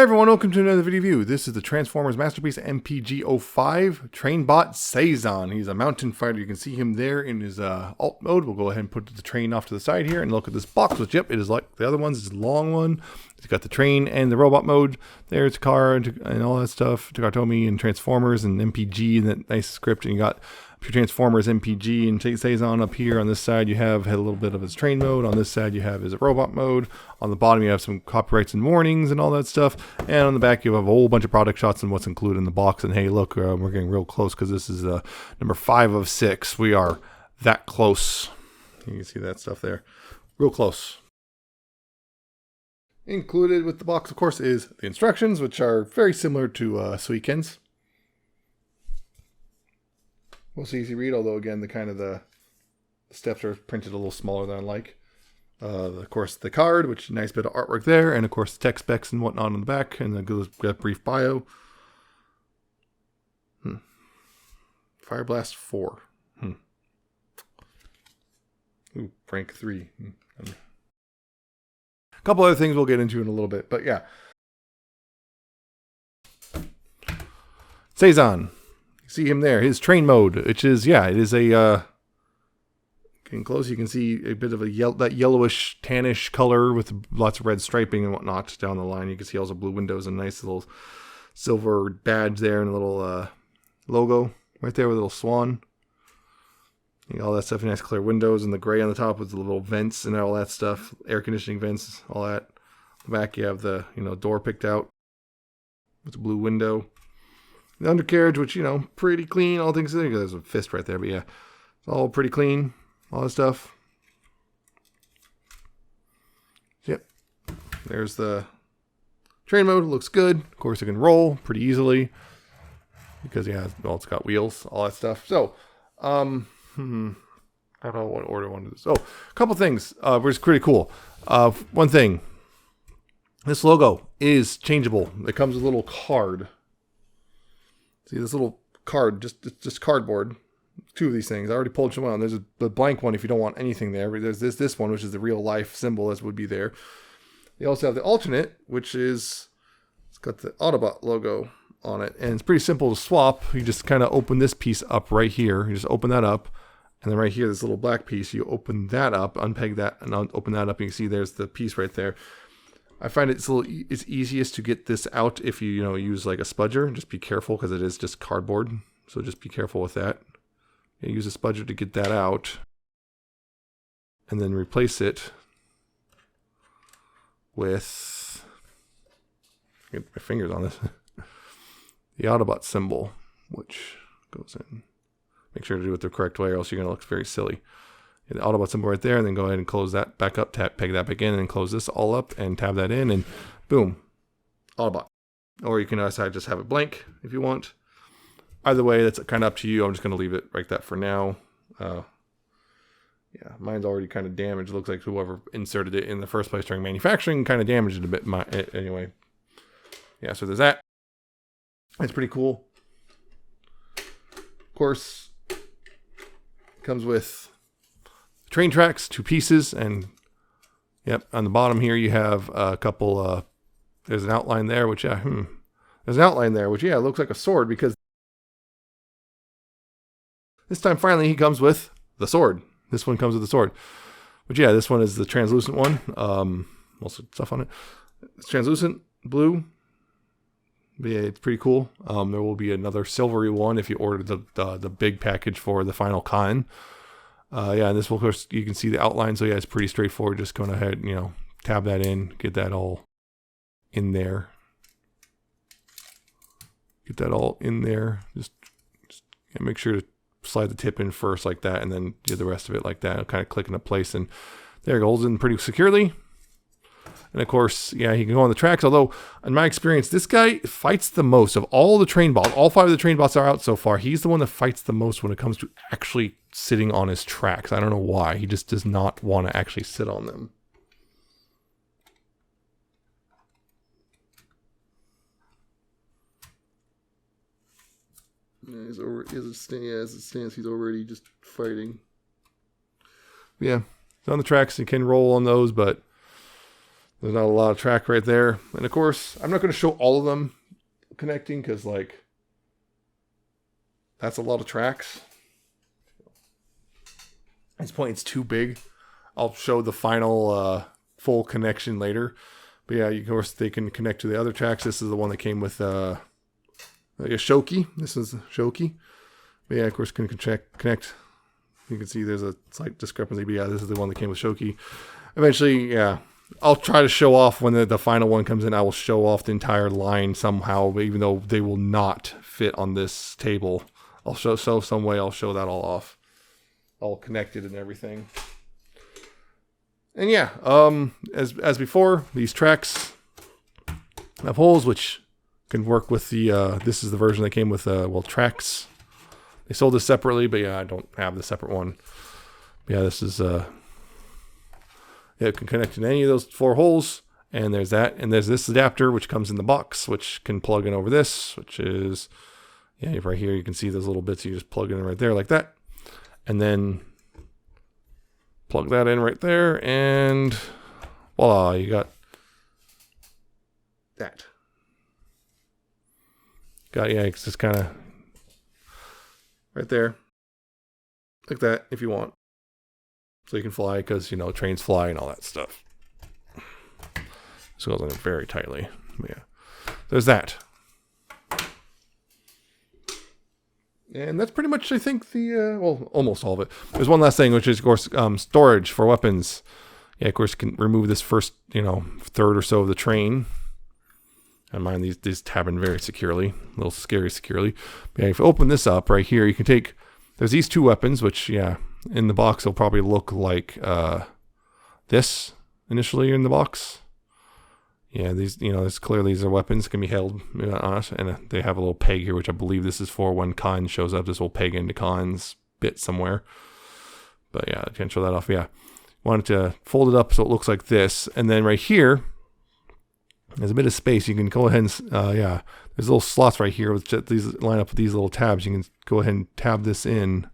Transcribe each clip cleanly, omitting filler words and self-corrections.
everyone, welcome to another video review. This is the Transformers masterpiece MPG-05 trainbot Seizan. He's a mountain fighter. You can see him there in his alt mode. We'll go ahead and put the train off to the side here and look at this box, which, yep, it is like the other ones. It's a long one. It's got the train and the robot mode. There's a car and all that stuff. Takatomi and Transformers and MPG and that nice script. And you got your Transformers, MPG, and Seizan up here. On this side, you have a little bit of his train mode. On this side, you have his robot mode. On the bottom, you have some copyrights and warnings and all that stuff. And on the back, you have a whole bunch of product shots and what's included in the box. And hey, look, we're getting real close because this is number 5 of 6. We are that close. You can see that stuff there. Real close. Included with the box, of course, is the instructions, which are very similar to Suiken's. Most easy read, although again, the steps are printed a little smaller than I like. Of course, the card, which is a nice bit of artwork there, and of course, the tech specs and whatnot on the back, and then goes a brief bio. Fire Blast 4. Ooh, Frank 3. A couple other things we'll get into in a little bit, but yeah. Seizan. See him there, his train mode, which is, yeah, it is a, getting close, you can see a bit of that yellowish, tannish color with lots of red striping and whatnot down the line. You can see also blue windows and a nice little silver badge there and a little logo right there with a little swan. You got all that stuff, nice clear windows and the gray on the top with the little vents and all that stuff, air conditioning vents, all that. On the back you have the, door picked out with the blue window. The undercarriage, which, pretty clean, all things there. There's a fist right there, but yeah, it's all pretty clean, all that stuff. Yep. There's the train mode, looks good. Of course, it can roll pretty easily because, yeah, well, it's got wheels, all that stuff. So, I don't know what order I want to do this. Oh, a couple things, which is pretty cool. One thing, this logo is changeable. It comes with a little card. See this little card, just cardboard. 2 of these things. I already pulled one. There's a blank one if you don't want anything there. There's this one, which is the real life symbol as would be there. They also have the alternate, which is, it's got the Autobot logo on it. And it's pretty simple to swap. You just kind of open this piece up right here. You just open that up. And then right here, this little black piece, you open that up, unpeg that, and open that up. And you can see there's the piece right there. I find it's easiest to get this out if you use like a spudger. Just be careful because it is just cardboard. So just be careful with that. You use a spudger to get that out. And then replace it with, get my fingers on this, the Autobot symbol, which goes in. Make sure to do it the correct way or else you're going to look very silly. The Autobot symbol right there, and then go ahead and close that back up, peg that back in, and then close this all up and tab that in, and boom, Autobot. Or you can also just have it blank if you want. Either way, that's kind of up to you. I'm just going to leave it like that for now. Yeah, mine's already kind of damaged. It looks like whoever inserted it in the first place during manufacturing kind of damaged it a bit. Anyway, yeah, so there's that. It's pretty cool. Of course, it comes with train tracks, 2 pieces, and yep, on the bottom here you have a couple, there's an outline there, which, yeah, there's an outline there, which, yeah, looks like a sword, because this time, finally, he comes with the sword. This one comes with the sword, which, yeah, this one is the translucent one, also stuff on it. It's translucent, blue, but yeah, it's pretty cool. There will be another silvery one if you order the big package for the final con. Yeah, and this will, of course, you can see the outline. So yeah, it's pretty straightforward. Just go ahead, tab that in, get that all in there. Get that all in there. Just make sure to slide the tip in first like that, and then do the rest of it like that. It'll kind of click into place, and there it goes in pretty securely. And of course, yeah, he can go on the tracks. Although, in my experience, this guy fights the most of all the train bots. All 5 of the train bots are out so far. He's the one that fights the most when it comes to actually sitting on his tracks. I don't know why. He just does not want to actually sit on them. Yeah, as it stands, he's already just fighting. Yeah, he's on the tracks. He can roll on those, but There's not a lot of track right there. And of course, I'm not going to show all of them connecting because, like, that's a lot of tracks. At this point, it's too big. I'll show the final full connection later. But yeah, of course, they can connect to the other tracks. This is the one that came with like a Shoki. This is Shoki. But yeah, of course, can connect. You can see there's a slight discrepancy. But yeah, this is the one that came with Shoki. Eventually, yeah, I'll try to show off when the final one comes in. I will show off the entire line somehow, even though they will not fit on this table. I'll show some way. I'll show that all off, all connected and everything. And yeah, as before, these tracks have holes which can work with the. This is the version that came with tracks. They sold this separately, but yeah, I don't have the separate one. But yeah, this is yeah, it can connect to any of those 4 holes. And there's that, and there's this adapter which comes in the box, which can plug in over this, which is yeah, right here. You can see those little bits. You just plug in right there like that, and then plug that in right there, and voila, you got that. Yeah, it's just kind of right there, like that, if you want. So you can fly, because, you know, trains fly and all that stuff. So it goes in very tightly. But yeah, there's that. And that's pretty much, I think, the, well, almost all of it. There's one last thing, which is, of course, storage for weapons. Yeah, of course, you can remove this first, you know, third or so of the train. And mind, these tab in very securely, a little scary securely. But yeah, if you open this up right here, you can take, there's these 2 weapons, which, yeah, in the box, they'll probably look like this initially in the box. Yeah, these, you know, there's clearly these are weapons, can be held on it, and they have a little peg here, which I believe this is for when Khan shows up. This will peg into Khan's bit somewhere. But yeah, I can't show that off. Yeah, wanted to fold it up so it looks like this, and then right here, there's a bit of space. You can go ahead and yeah, there's little slots right here with these line up with these little tabs. You can go ahead and tab this in.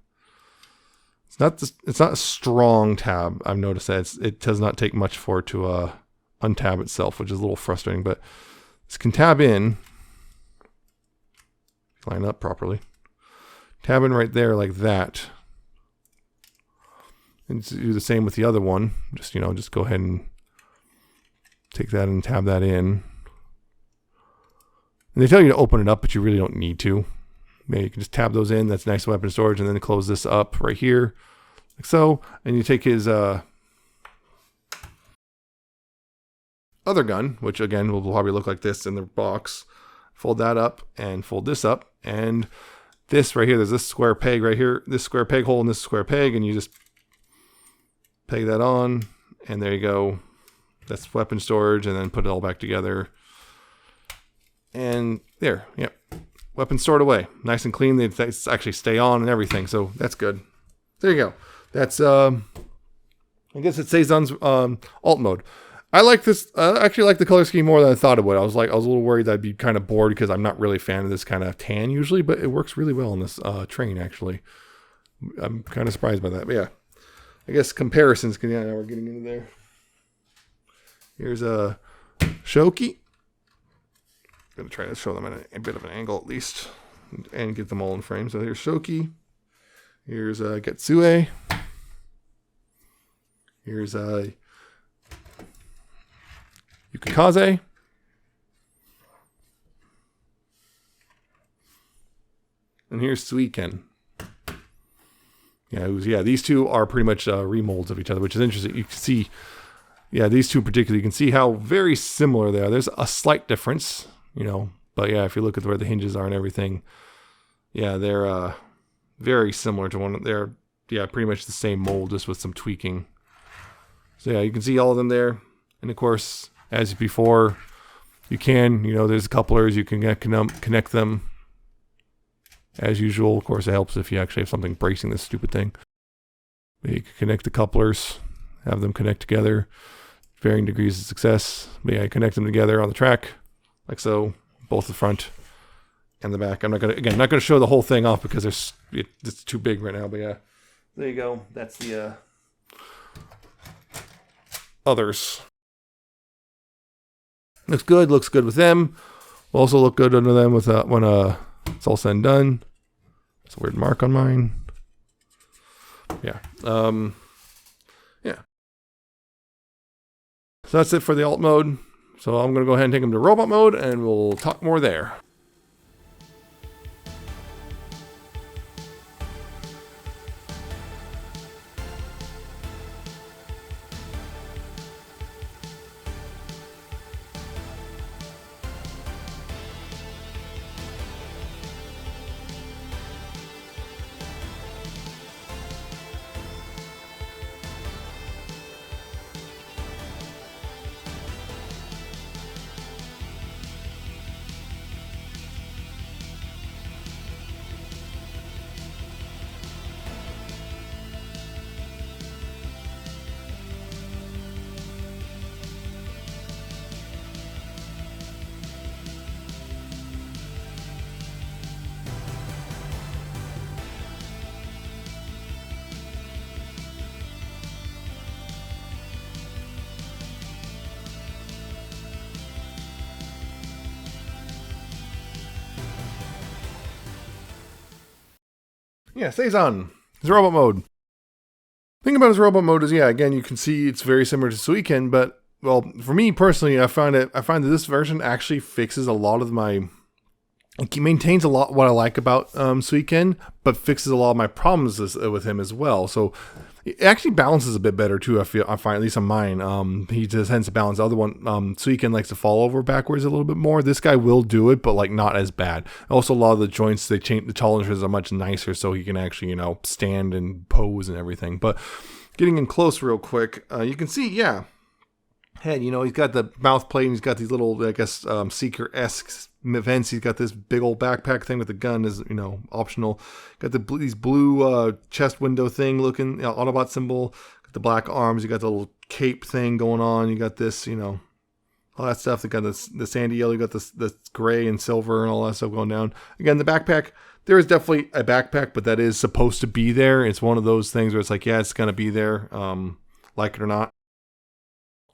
It's not a strong tab. I've noticed that it does not take much for it to untab itself, which is a little frustrating, but this can tab in, line up properly, tab in right there like that, and do the same with the other one. Just, you know, just go ahead and take that and tab that in. And they tell you to open it up, but you really don't need to. Maybe you can just tab those in. That's nice weapon storage, and then close this up right here, like so. And you take his other gun, which again will probably look like this in the box. Fold that up and fold this up, and this right here, there's this square peg right here, this square peg hole and this square peg, and you just peg that on, and there you go. That's weapon storage, and then put it all back together. And there, yep. Weapon stored away. Nice and clean. They actually stay on and everything, so that's good. There you go. That's, I guess it's Seizan's alt mode. I like this. I actually like the color scheme more than I thought it would. I was a little worried that I'd be kind of bored because I'm not really a fan of this kind of tan usually, but it works really well on this train, actually. I'm kind of surprised by that. But yeah, I guess comparisons can, yeah, now we're getting into there. Here's a Shoki. I'm going to try to show them at a bit of an angle at least and get them all in frame. So here's Shoki. Here's Getsue. Here's Yukikaze. And here's Suiken. Yeah, these two are pretty much remolds of each other, which is interesting. You can see, yeah, these two in particular, you can see how very similar they are. There's a slight difference, you know, but yeah, if you look at where the hinges are and everything, yeah, they're very similar to one. They're, yeah, pretty much the same mold, just with some tweaking. So yeah, you can see all of them there. And of course, as before, you can, you know, there's couplers, you can connect them as usual. Of course, it helps if you actually have something bracing this stupid thing. But you can connect the couplers, have them connect together, varying degrees of success. But yeah, connect them together on the track, like so, both the front and the back. I'm not gonna show the whole thing off because it's too big right now. But yeah, there you go. That's the others. Looks good. Looks good with them. Will also look good under them with when it's all said and done. It's a weird mark on mine. Yeah. Yeah. So that's it for the alt mode. So I'm going to go ahead and take them to robot mode, and we'll talk more there. Yeah, Seizan. His robot mode. Thing about his robot mode is, yeah, again, you can see it's very similar to Suiken, but, well, for me personally, I find that this version actually fixes a lot of my... It maintains a lot what I like about Suiken, but fixes a lot of my problems with him as well. So it actually balances a bit better too. I find, at least on mine. He just tends to balance. The other one, Suiken likes to fall over backwards a little bit more. This guy will do it, but like not as bad. Also, a lot of the joints, they change, the tolerances are much nicer, so he can actually, you know, stand and pose and everything. But getting in close real quick, you can see, yeah, head. You know, he's got the mouth plate, and he's got these little, I guess, Seeker-esque vents. He's got this big old backpack thing with the gun is, you know, optional. Got these blue chest window thing looking, you know, Autobot symbol. Got the black arms. You got the little cape thing going on. You got this, you know, all that stuff. They got the sandy yellow. You got this gray and silver and all that stuff going down. Again, the backpack. There is definitely a backpack, but that is supposed to be there. It's one of those things where it's like, yeah, it's gonna be there, like it or not.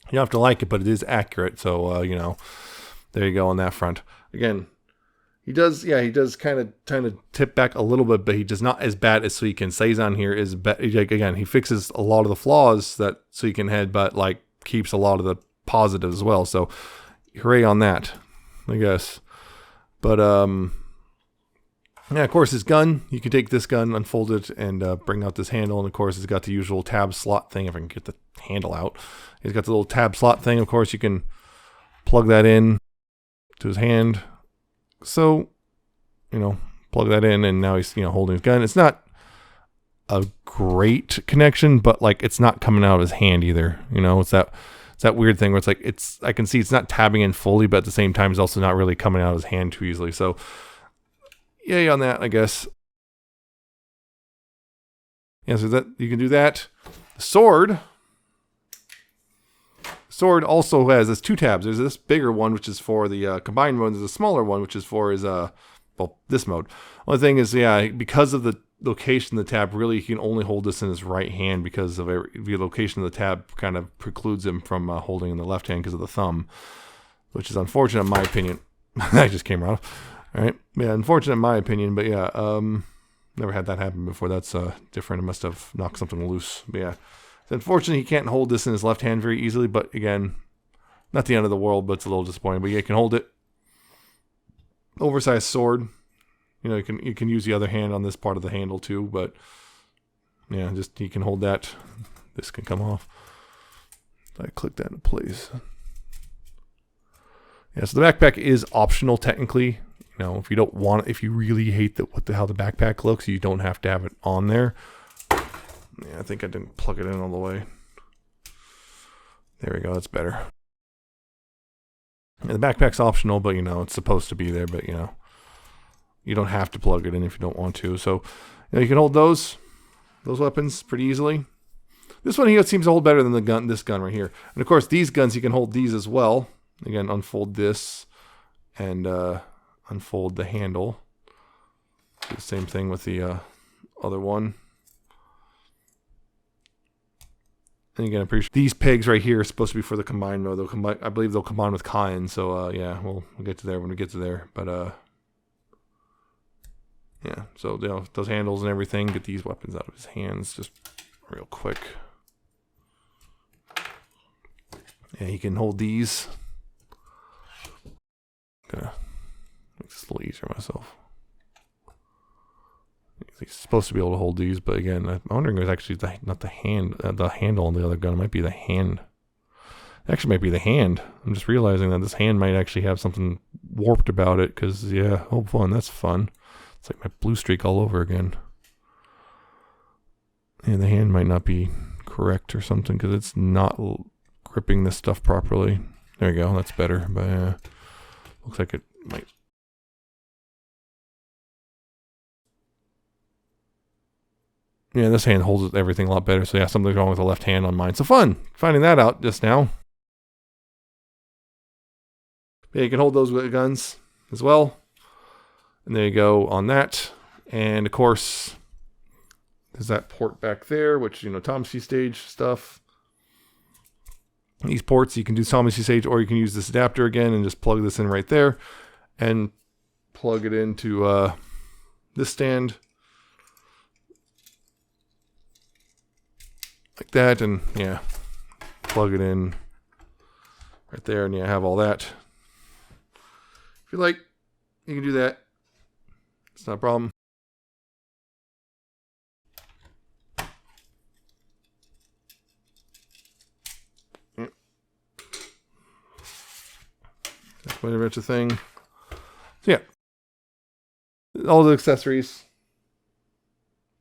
You don't have to like it, but it is accurate. So, you know, there you go on that front. Again, he does kind of tip back a little bit, but he does not as bad as Suiken. Seizan here is, again, he fixes a lot of the flaws that Suiken had, but like keeps a lot of the positives as well. So, hooray on that, I guess. But, yeah, of course, his gun, you can take this gun, unfold it, and bring out this handle. And, of course, it's got the usual tab slot thing, if I can get the handle out. He's got the little tab slot thing. Of course, you can plug that in to his hand. So, you know, plug that in, and now he's, you know, holding his gun. It's not a great connection, but, like, it's not coming out of his hand either. You know, it's that weird thing where it's like, I can see it's not tabbing in fully, but at the same time, it's also not really coming out of his hand too easily. So, yay on that, I guess. Yeah, so that you can do that. The sword also has two tabs. There's this bigger one, which is for the combined mode. There's a smaller one, which is for his this mode. Only thing is, yeah, because of the location of the tab, really he can only hold this in his right hand because of the location of the tab kind of precludes him from holding in the left hand because of the thumb, which is unfortunate in my opinion. That just came out. All right, yeah, unfortunate in my opinion, but yeah, never had that happen before. That's different. It must have knocked something loose. But yeah, it's unfortunate he can't hold this in his left hand very easily. But again, not the end of the world, but it's a little disappointing. But yeah, you can hold it. Oversized sword. You know, you can use the other hand on this part of the handle too. But yeah, just you can hold that. This can come off. I click that into place. Yeah, so the backpack is optional technically. You know, if you don't want, if you really hate how the backpack looks, you don't have to have it on there. Yeah, I think I didn't plug it in all the way. There we go, that's better. Yeah, the backpack's optional, but you know, it's supposed to be there, but you know, you don't have to plug it in if you don't want to. So, you know, you can hold those weapons pretty easily. This one here seems to hold better than this gun right here. And of course, these guns, you can hold these as well. Again, unfold this and unfold the handle. Do the same thing with the other one. And you can appreciate these pegs right here are supposed to be for the combined mode. They'll combine, I believe they'll combine with Cayenne. So yeah, we'll get to there when we get to there. But yeah, so you know, those handles and everything. Get these weapons out of his hands just real quick. Yeah, he can hold these. Gonna make this a little easier myself. He's supposed to be able to hold these, but again, I'm wondering if it's actually not the hand, the handle on the other gun. It might be the hand. It actually might be the hand. I'm just realizing that this hand might actually have something warped about it. Because yeah, oh fun, that's fun. It's like my blue streak all over again. And the hand might not be correct or something because it's not gripping this stuff properly. There you go, that's better. But looks like it might. Yeah, this hand holds everything a lot better. So yeah, something's wrong with the left hand on mine. So fun finding that out just now. Yeah, you can hold those guns as well. And there you go on that. And of course, there's that port back there, which, you know, Tommy stage stuff. These ports, you can do Tommy stage, or you can use this adapter again and just plug this in right there. And plug it into this stand. Like that, and yeah, plug it in right there, and yeah, have all that. If you like, you can do that. It's not a problem. Yep. That's quite a bunch of thing. So yeah, all the accessories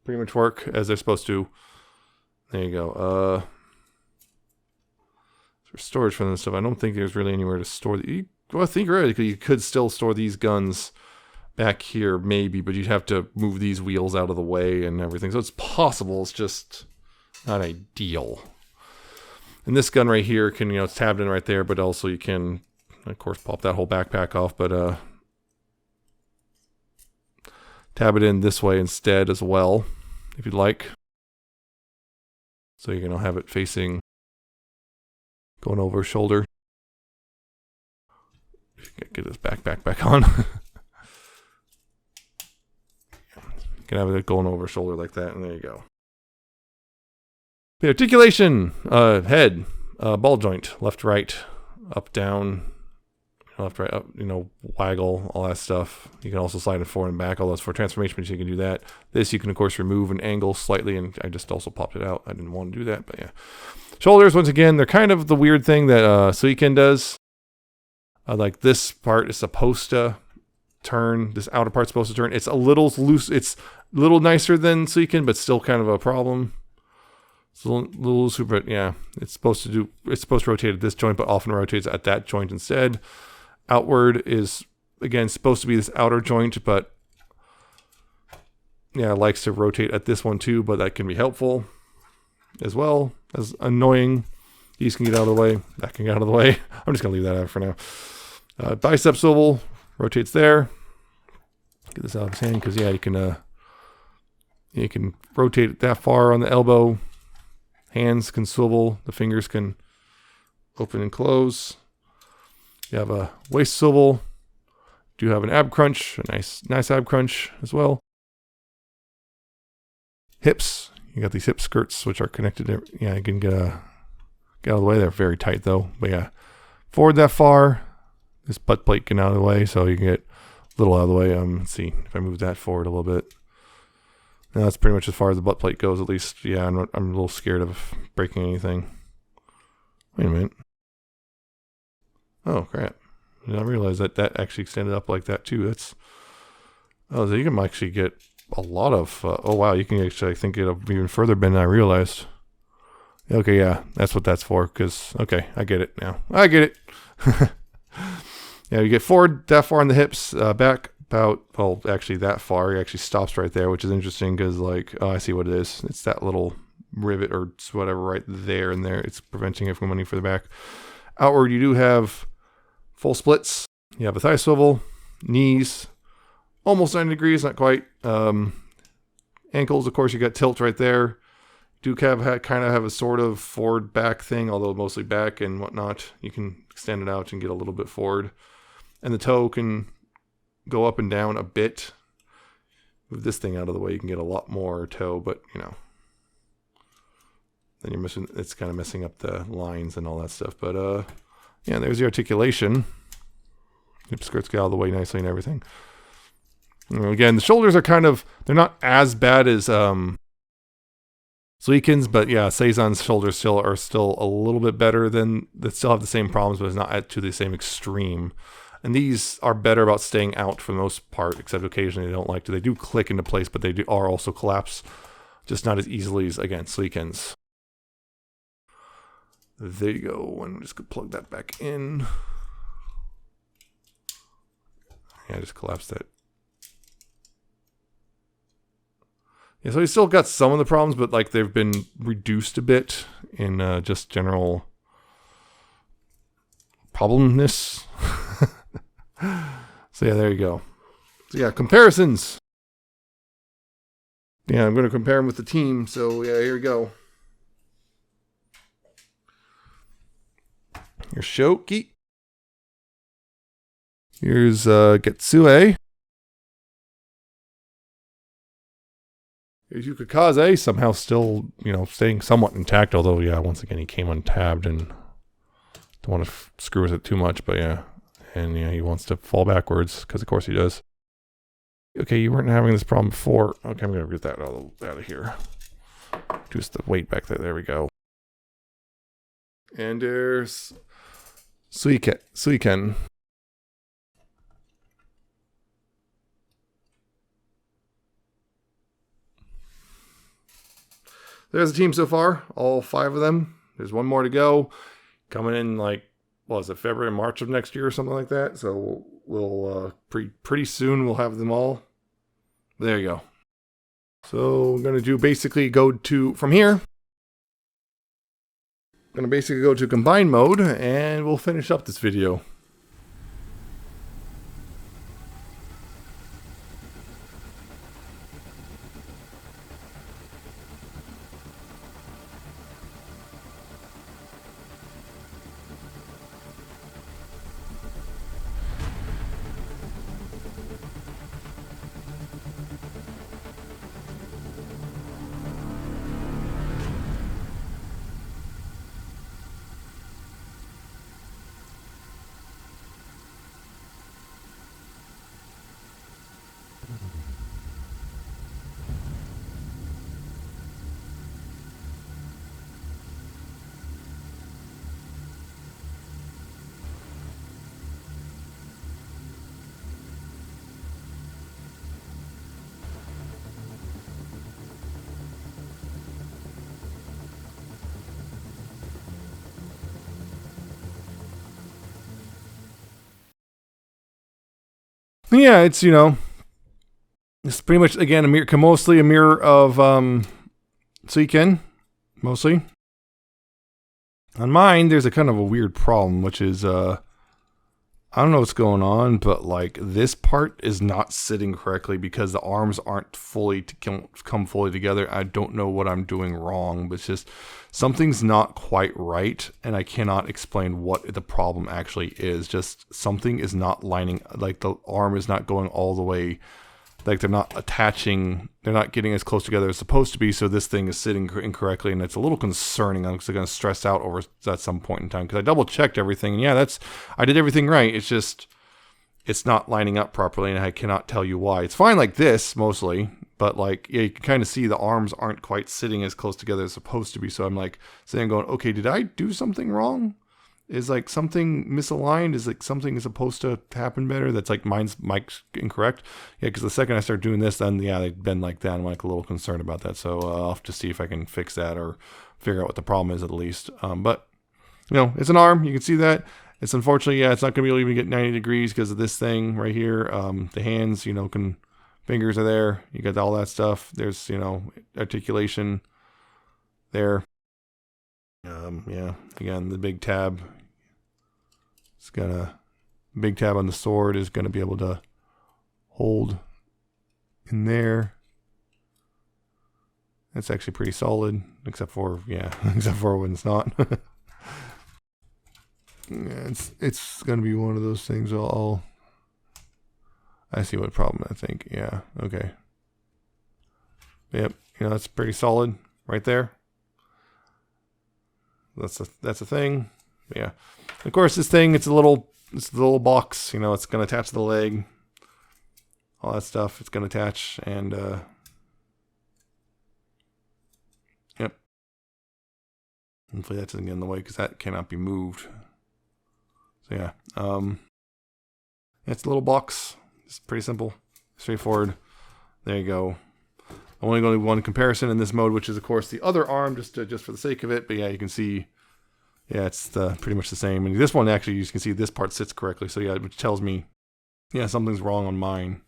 pretty much work as they're supposed to. There you go. For storage for this stuff, I don't think there's really anywhere to store the. Well, I think really you could still store these guns back here, maybe, but you'd have to move these wheels out of the way and everything. So it's possible. It's just not ideal. And this gun right here can, you know, it's tabbed in right there, but also you can, of course, pop that whole backpack off, but tab it in this way instead as well, if you'd like. So you're going to have it facing, going over his shoulder. Get his backpack back on. You can have it going over his shoulder like that, and there you go. The articulation, head, ball joint, left, right, up, down, left, right, up, you know, waggle, all that stuff. You can also slide it forward and back, all those for transformation, but you can do that. This you can, of course, remove and angle slightly, and I just also popped it out. I didn't want to do that, but yeah. Shoulders, once again, they're kind of the weird thing that Suiken does. Like this part is supposed to turn, this outer part's supposed to turn. It's a little loose, it's a little nicer than Suiken, but still kind of a problem. It's a little looser, but yeah, it's supposed to rotate at this joint, but often rotates at that joint instead. Outward is, again, supposed to be this outer joint, but yeah, it likes to rotate at this one too, but that can be helpful as well as annoying. These can get out of the way, that can get out of the way. I'm just gonna leave that out for now. Bicep swivel rotates there. Get this out of his hand, because yeah, you can rotate it that far on the elbow. Hands can swivel, the fingers can open and close. You have a waist swivel. Do have an ab crunch, a nice ab crunch as well. Hips, you got these hip skirts which are connected. Yeah, you can get out of the way. They're very tight though. But yeah, forward that far. This butt plate can out of the way, so you can get a little out of the way. Let's see if I move that forward a little bit. Now that's pretty much as far as the butt plate goes, at least. Yeah, I'm a little scared of breaking anything. Wait a minute. Oh, crap. I did not realize that actually extended up like that, too. That's... Oh, so you can actually get a lot of... oh, wow, you can actually, I think, get even further bend than I realized. Okay, yeah, that's what that's for, because... Okay, I get it now. I get it! Yeah, you get forward that far on the hips, back about... Well, actually, that far. It actually stops right there, which is interesting, because, like... Oh, I see what it is. It's that little rivet or whatever right there and there. It's preventing it from running further back. Outward, you do have... full splits. You have a thigh swivel, knees, almost 90 degrees, not quite. Ankles, of course, you got tilt right there. do kind of have a sort of forward back thing, although mostly back and whatnot. You can extend it out and get a little bit forward. And the toe can go up and down a bit. Move this thing out of the way, you can get a lot more toe, but you know, then you're missing, it's kind of messing up the lines and all that stuff. But yeah, there's the articulation. Hip skirts get out of the way nicely and everything. And again, the shoulders are kind of, they're not as bad as Suiken's, but yeah, Seizan's shoulders are still a little bit better than, they still have the same problems, but it's not to the same extreme. And these are better about staying out for the most part, except occasionally they don't like to. They do click into place, but they are also collapse, just not as easily as, again, Suiken's. There you go. And I'm just going to plug that back in. Yeah, I just collapsed that. Yeah, so he's still got some of the problems, but like they've been reduced a bit in just general problemness. So yeah, there you go. So yeah, comparisons. Yeah, I'm going to compare him with the team. So yeah, here we go. Here's Shoki. Here's Getsue. Here's Yukikaze, somehow still, you know, staying somewhat intact, although yeah, once again he came untabbed and don't want to screw with it too much, but yeah. And yeah, he wants to fall backwards, because of course he does. Okay, you weren't having this problem before. Okay, I'm going to get that out of here. Just the weight back there. There we go. And there's Suiken. There's the team so far, all 5 of them. There's one more to go. Coming in like, what was it, February, March of next year or something like that. So we'll pretty soon we'll have them all. There you go. So we're going to do basically go to, from here, I'm going to basically go to combine mode and we'll finish up this video. Yeah, it's, you know, it's pretty much, again, mostly a mirror of Suiken, mostly. On mine, there's a kind of a weird problem, which is, I don't know what's going on, but like this part is not sitting correctly because the arms aren't fully come fully together. I don't know what I'm doing wrong, but it's just something's not quite right, and I cannot explain what the problem actually is. Just something is not lining, like the arm is not going all the way, like they're not attaching, they're not getting as close together as supposed to be, so this thing is sitting incorrectly, and it's a little concerning. I'm going to stress out over at some point in time, because I double checked everything, and yeah, I did everything right. It's just, it's not lining up properly, and I cannot tell you why. It's fine like this, mostly, but like, yeah, you can kind of see the arms aren't quite sitting as close together as supposed to be, so I'm like, sitting going, okay, did I do something wrong? Is like something misaligned? Is like something is supposed to happen better? That's like mic's incorrect. Yeah, because the second I start doing this, then yeah, they bend like that. I'm like a little concerned about that. So I'll have to see if I can fix that or figure out what the problem is at least. But you know, it's an arm. You can see that. It's unfortunately, yeah, it's not gonna be able to even get 90 degrees because of this thing right here. The hands, you know, fingers are there. You got all that stuff. There's, you know, articulation there. Yeah, again, the big tab. It's got a big tab on the sword is going to be able to hold in there. It's actually pretty solid, except for, yeah, except for when it's not. Yeah, it's gonna be one of those things. I see what problem. I think, yeah, okay. Yep, you know, that's pretty solid right there. That's a thing. Yeah, of course, this thing, it's a little box. You know, it's gonna attach to the leg. All that stuff, it's gonna attach, and yep. Hopefully that doesn't get in the way because that cannot be moved. So yeah, it's a little box. It's pretty simple, straightforward. There you go. Only going to be one comparison in this mode, which is of course the other arm, just for the sake of it. But yeah, you can see, yeah, it's pretty much the same. And this one actually, you can see this part sits correctly. So yeah, which tells me, yeah, something's wrong on mine.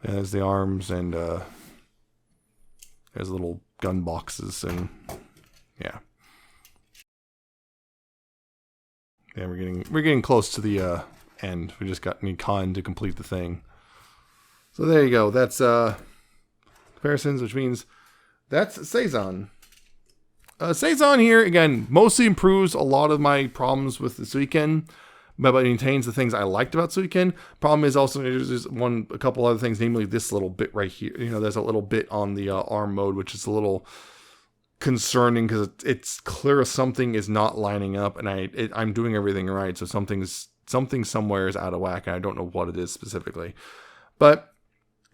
Yeah, there's the arms, and there's little gun boxes, and yeah. Yeah, we're getting close to the end. We just need con to complete the thing. So there you go. That's comparisons, which means that's Seizan. Seizan here again mostly improves a lot of my problems with the Suiken, but it maintains the things I liked about Suiken. Problem is also there's a couple other things, namely this little bit right here. You know, there's a little bit on the arm mode, which is a little concerning because it's clear something is not lining up, and I'm doing everything right, so something somewhere is out of whack, and I don't know what it is specifically. But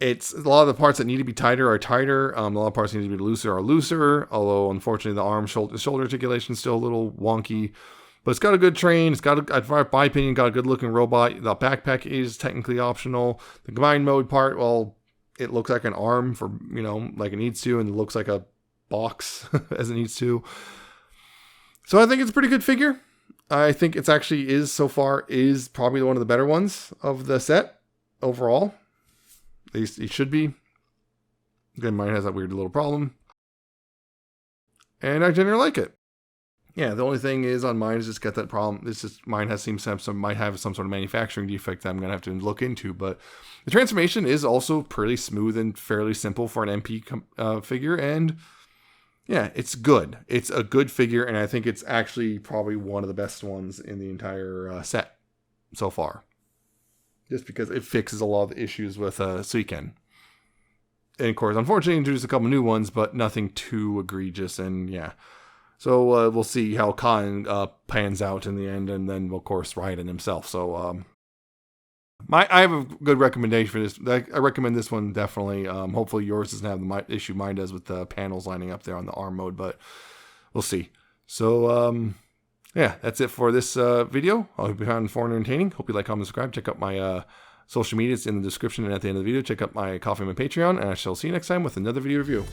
it's a lot of the parts that need to be tighter are tighter. A lot of parts that need to be looser are looser. Although unfortunately, the arm shoulder articulation is still a little wonky. But it's got a good train. It's got, in my opinion, got a good looking robot. The backpack is technically optional. The combined mode part, well, it looks like an arm for, you know, like it needs to, and it looks like a box as it needs to. So I think it's a pretty good figure. I think it's actually so far probably one of the better ones of the set overall. At least it should be. Again, mine has that weird little problem. And I generally like it. Yeah, the only thing is on mine is just got that problem. It's just mine might have some sort of manufacturing defect that I'm gonna have to look into. But the transformation is also pretty smooth and fairly simple for an MP figure, and yeah, it's good. It's a good figure, and I think it's actually probably one of the best ones in the entire set so far. Just because it fixes a lot of the issues with Suiken. And of course, unfortunately, introduced a couple new ones, but nothing too egregious, and yeah. So we'll see how Khan pans out in the end, and then of course Raiden himself. So I have a good recommendation for this. I recommend this one definitely. Hopefully yours doesn't have the issue mine does with the panels lining up there on the arm mode, but we'll see. So yeah, that's it for this video. I hope you found it informative and entertaining. Hope you like, comment, subscribe. Check out my social media. It's in the description and at the end of the video. Check out my Coffee and my Patreon, and I shall see you next time with another video review.